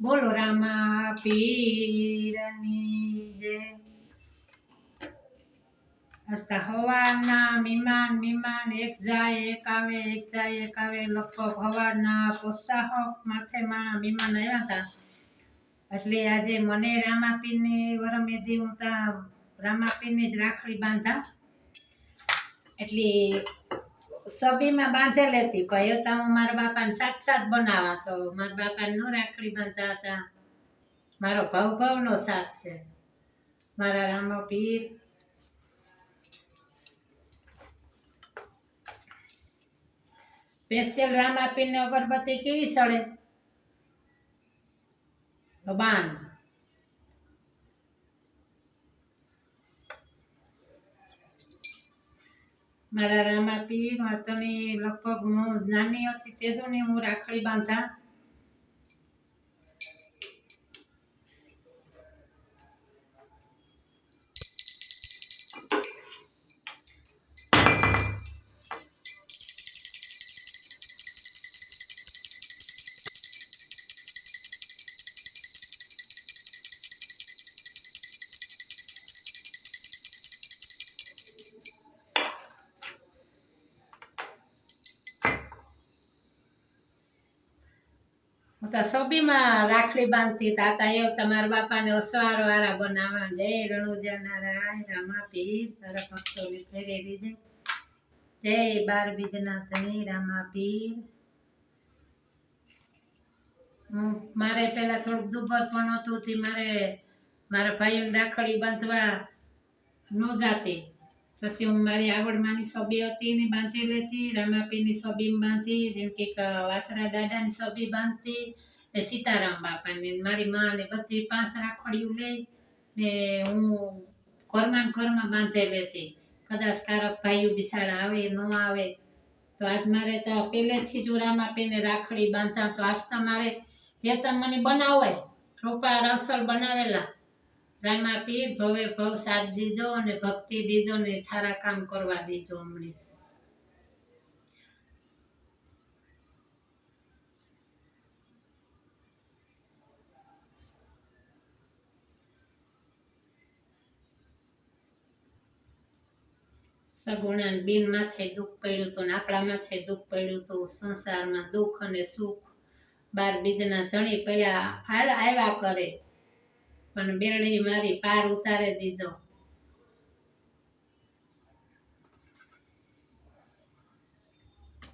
બોલો રામા પીરની જય. હસતા હવારના મીમાન એક જાય એક આવે લગભગ હવારના પોસાહ માથે માણા મીમાન આવ્યા હતા. એટલે આજે મને રામાપીરની વરમેદી હું ત્યાં રામાપીરની જ રાખડી બાંધા. એટલે સબીમાં બાંધેલી હતી પણ તો હું મારા બાપાને સાત બનાવા તો મારા બાપાને નો રાખડી બાંધતા હતા. મારો ભવનો સાથ છે મારા રામાપીર. સ્પેશિયલ રામાપીરને અગરબત્તી કેવી સળે બાન. મારા રામાપીર વાતની લગભગ હું નાની હતી તેદોની હું રાખડી બાંધા. સબીમાં રાખડી બાંધતી તાતા એ તમારા બાપાને અસવાર વાળા બનાવવા. જય રણુજા નારાયણ રામાપીર તારા ભક્તોની ફેરે દીધે. જય બાર બીજના ધણી રામાપીર. મારે પેલા થોડુંક દુબર પણ હતું થી મારા ભાઈઓને રાખડી બાંધવા ન જાતી. પછી હું મારી આવડમાની સબી હતી એને બાંધી લેતી. રામાપીરની સબી બાંધી, જેમ કે વાસરા દાદાની સબી બાંધતી ને સીતારામ બાપાની મારી માં ને બધી 5 રાખડીઓ લઈ ને હું ઘરમાં બાંધે લેતી. કદાચ કારક ભાઈઓ બિસાડા આવે ન આવે તો આજ મારે તો પહેલેથી જ રામાપીરને રાખડી બાંધતા. તો આજ તમારે વેતન મને બનાવાય રૂપા રસલ બનાવેલા. રામાપીર ભવે ભવ સાથ દીજો અને ભક્તિ દીજો ને સારા કામ કરવા દીજો અમને. સગુણાન બિન માથે દુઃખ પડ્યું હતું ને આપણા માથે દુઃખ પડ્યું હતું. સંસારમાં દુઃખ અને સુખ બાર બીજના ધણી પડ્યા આવ્યા કરે પણ બેરડી મારી પાર ઉતારે દીજો.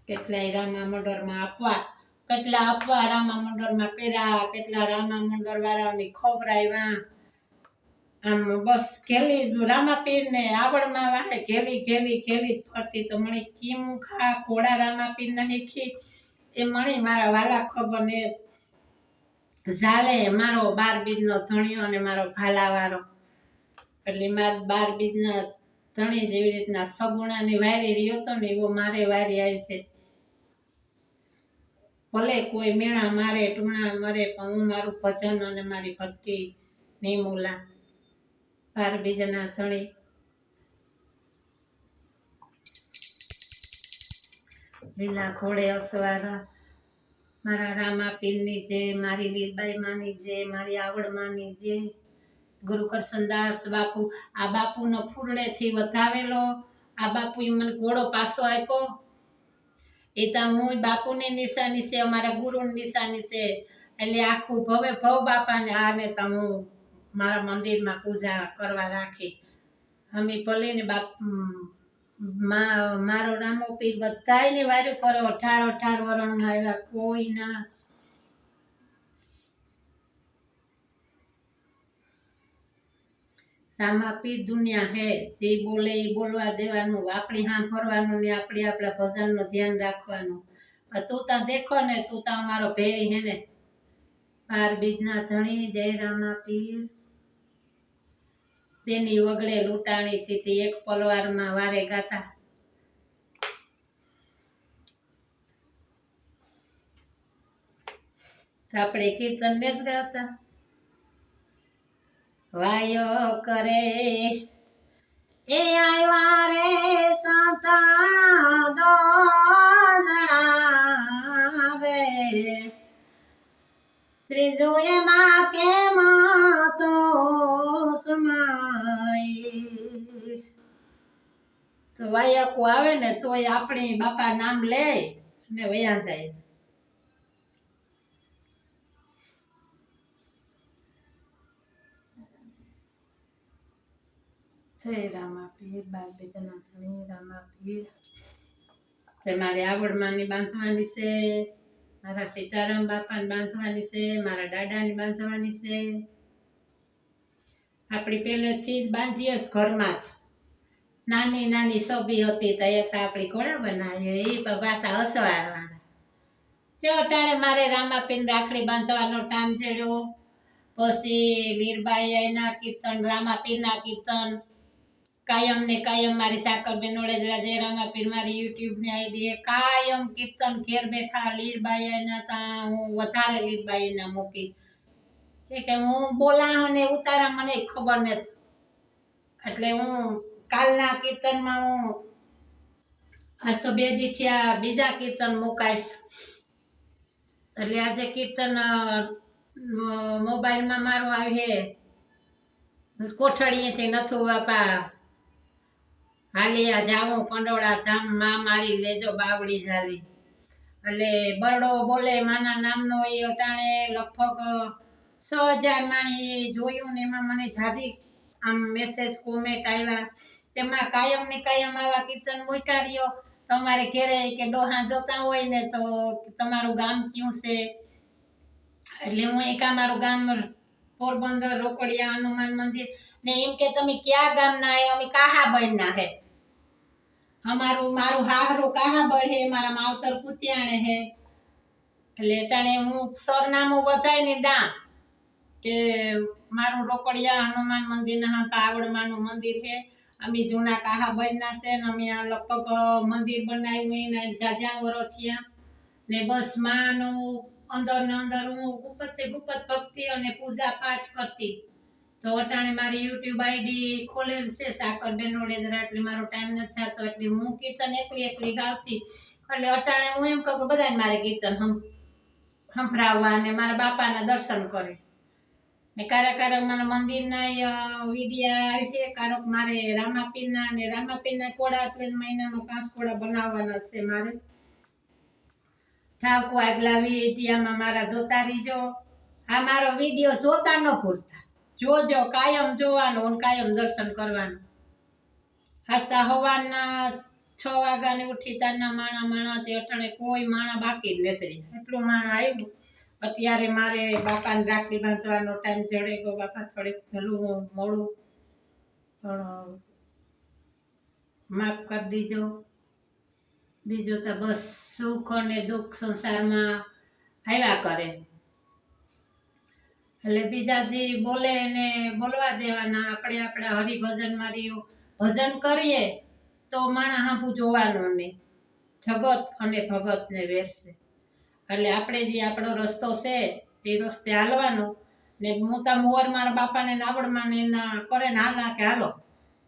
કેટલાય રામા મંડળમાં કેટલા આપવા રામા મંડળમાં કર્યા, કેટલા રામા મંડળ વાળાની ખબરાવ્યા. આમ બસ ઘેલી રામાપીર ને આવડમાં વાહે ઘેલી ફરતી. તો મને કેમ ખા ઘોડા રામાપીર ના શીખી એ મણી મારા વાલા ખબર ને ઝાલે મારો 12 બીજનો ધણિયો અને મારો ભાલાવાળો. એટલે મારા 12 બીજના ધણી જેવી રીતના સગુણાની વાયરી રહ્યો હતો ને એવો મારે વાયરી આવી છે. ભલે કોઈ મેણા મારે ટૂણા મરે પણ હું મારું ભજન અને મારી ભક્તિ નિમુલા 12 બીજના ધણી. લીલા ઘોડે અસવારા મારા રામાપીરની જે, મારી લીલબાઈ માની જે, મારી આવડમાની જે, ગુરુ કરશનદાસ બાપુ. આ બાપુનો ફૂરડેથી વધાવેલો. આ બાપુએ મને ઘોડો પાછો આપ્યો. એ તો હું બાપુની નિશાની છે, અમારા ગુરુની નિશાની છે. એટલે આખું ભવે ભવ બાપાને આને તો હું મારા મંદિરમાં પૂજા કરવા રાખી. અમે ભલે ને મારો રામોપીર બધાયની વાર્યું કરો. 18 વરણમાં આવ્યા કોઈ ના. રામાપીર દુનિયા હે, જે બોલે એ બોલવા દેવાનું, આપણી સાંભળવાનું ને આપણા ભજનનું ધ્યાન રાખવાનું. તું તા દેખો ને તું તા અમારો ભેરી હે ને 12 બીજના ધણી. જય રામાપીર. તેની વગડે લૂંટાણી થી એક પલવારમાં વારે ગાતા. આપણે કીર્તન ને જ ગાતા. વાયો કરે એ આવ્યા રે સાતા દોજણા રે ત્રીજું એમાં કેમ તો સમાય. તો વાયકો આવે ને તોય આપણી બાપા નામ લે ને વયા જાય. જય રામાપીર બાલ બેદના ધણી રામાપીર. મારી આવડમાની બાંધવાની છે, મારા સીતારામ બાપાને બાંધવાની છે, મારા દાદાની બાંધવાની છે. આપણી પહેલેથી જ બાંધીએ જ ઘરમાં જ. નાની નાની સભી હતી તો એક આપણી ઘોડા બનાવીએ એ પાછા હસવારવાના. જો ટાણે મારે રામાપીર રાખડી બાંધવાનો ટાઈમ છેડ્યો. પછી લીરબાઈ એના કીર્તન, રામાપીરના કીર્તન કાયમ ને કાયમ. મારી સાકરબેન ઓળેદરા જય રામાપીર મારી યુટ્યુબ ની આઈડી કાયમ કીર્તન ઘેર બેઠા લીરબાઈ એના તા હું વધારે લીરબાઈ એના મૂકી કે હું બોલા અને ઉતારા મને ખબર નથી. એટલે હું કાલના કીર્તનમાં હું આજ તો 2 દી થયા બીજા કીર્તન મુકાઈશ. એટલે આજે કીર્તન મોબાઈલમાં મારું આવે કોઠડીએથી નથુ બાપા હાલિયા જાવું કંડોળા ધામ માં મારી લેજો બાવડી જાલી. એટલે બરડો બોલે માના નામનો એ અટાણે લગભગ 6000 માણી જોયું ને એમાં મને જાદી આમ મેસેજ કોમેન્ટ આવ્યા. તેમાં કાયમ ને કાયમ આવા કીર્તન મૂક્યા રહ્યો. તમારે ઘેરે કે ડોહા જોતા હોય ને તો તમારું ગામ કયું છે? એટલે હું એક મારું ગામ પોરબંદર રોકડિયા હનુમાન મંદિર ને એમ કે તમે ક્યાં ગામના હે? અમે કાહાબળના હે. મારું હાહરું કાહાબળ હે, મારા માવતર કુતિયાણે હે. એટલે ટાણે હું સરનામું બતાય ને દા કે મારું રોકડિયા હનુમાન મંદિર ના આવડમાનું મંદિર હે. અમે જૂના કાહાબળના છે ને અમે આ લગભગ મંદિર બનાવ્યું એને જાજા વરો થયા ને બસ માનું અંદર ને અંદર હું ગુપત ભક્તિ અને પૂજા પાઠ કરતી. તો અટાણે મારી યુટ્યુબ આઈડી ખોલેલ છે સાકરબેન ઓળેદરા. એટલે મારો ટાઈમ નથી થતો એટલે હું કીર્તન એકલી ગાવતી. એટલે અટાણે હું એમ કહું કે બધાને મારે કીર્તન સંભળાવવા અને મારા બાપાના દર્શન કરે ને કારક મારા મંદિરના વિડિયા આવી છે. કારક મારે રામાપીરના કોડા એટલે મહિનામાં 5 કોડા બનાવવાના છે મારે. ઠાકો આગલા વિડિયામાં મારા જોતા રહીજો. આ મારો વિડિયો જોતા ન ભૂલતા, જોજો કાયમ જોવાનો અને કાયમ દર્શન કરવાનું. હસતા હવાના 6 વાગ્યાની ઉઠી તારના માણા તે અટાણે કોઈ માણા બાકી જ નથી. એટલું માણા આવ્યું. અત્યારે મારે બાપાને રાખડી બાંધવાનો ટાઈમ જડે ગયો. બાપા થોડીક ભલું મોડું પણ માફ કરી દીજો. બીજું તો બસ સુખ અને દુઃખ સંસારમાં આવ્યા કરે. એટલે બીજા જે બોલે એને બોલવા દેવાના. આપણે આપણા હરિભજનમાં રહ્યું ભજન કરીએ તો માણા હાંભું જોવાનું નહીં. જગત અને ભગતને વેરશે. એટલે આપણે જે આપણો રસ્તો છે તે રસ્તે હાલવાનું ને મોટા મોર મારા બાપાને નાવડમાં એના કરે ને હાલા કે હાલો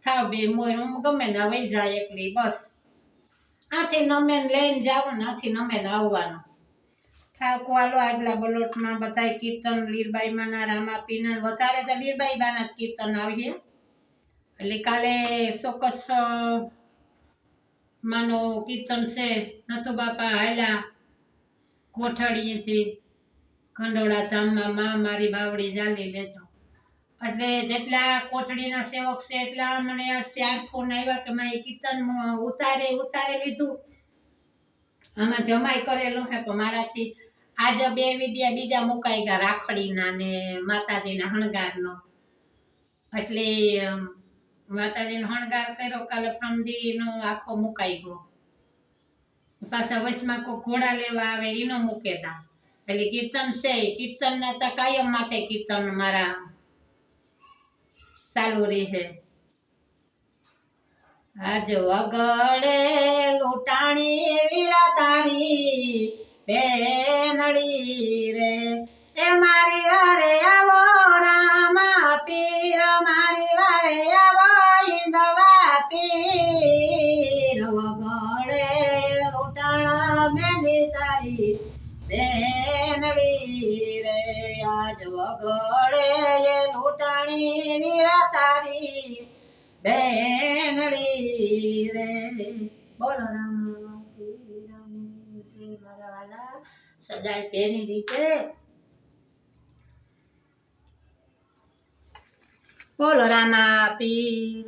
થાવ બે મોર હું ગમે ને વહી જાય એકલી. બસ આથી નમે લઈને જાવું ને આથી નમે આવવાનું. ઠાકો હાલો આગલા બલોટમાં બધા કીર્તન લીરબાઈમાં ના રામાપીરના વધારે તો લીરબાઈ બાના કીર્તન આવીએ. એટલે કાલે ચોક્કસ માનો કીર્તન છે નથુ બાપા હાલ્યા કોઠડીએથી ખંડોળા ધામમાં માં મારી બાવડી જાલી લેજો. એટલે જેટલા કોઠડીના સેવક છે એટલા મને આ 4 ફોન આવ્યા કે મેં કીર્તન ઉતારે લીધું. આમાં જમાઈ કરેલું હે પણ મારાથી આજે 2 વિડિયા બીજા મુકાઈ ગયા રાખડીના ને માતાજીના હણગારનો. એટલે માતાજીનો હણગાર કર્યો કાલે પ્રમદીનો આખો મુકાઈ ગયો. પાછા વચમાં કોઈ ઘોડા લેવા આવે એનો મૂકેતા. એટલે કીર્તન છે કીર્તનના તો કાયમ માટે કીર્તન મારા ચાલુ રહે. આજ વગડે લૂંટાણી વીરા તારી બેનડી રે એ મારી વારે આવો રામાપીર મારી વારે આવો હિંદવા પીર. વગડે લૂંટાણા બેની તારી બેનડી બેનડી રે આજ વગડે એ લૂંટાણી નિરાતારી બેનડી રે. બોલો રામ મારા વાલા સદાય બેનડી છે. બોલો રામા પીર.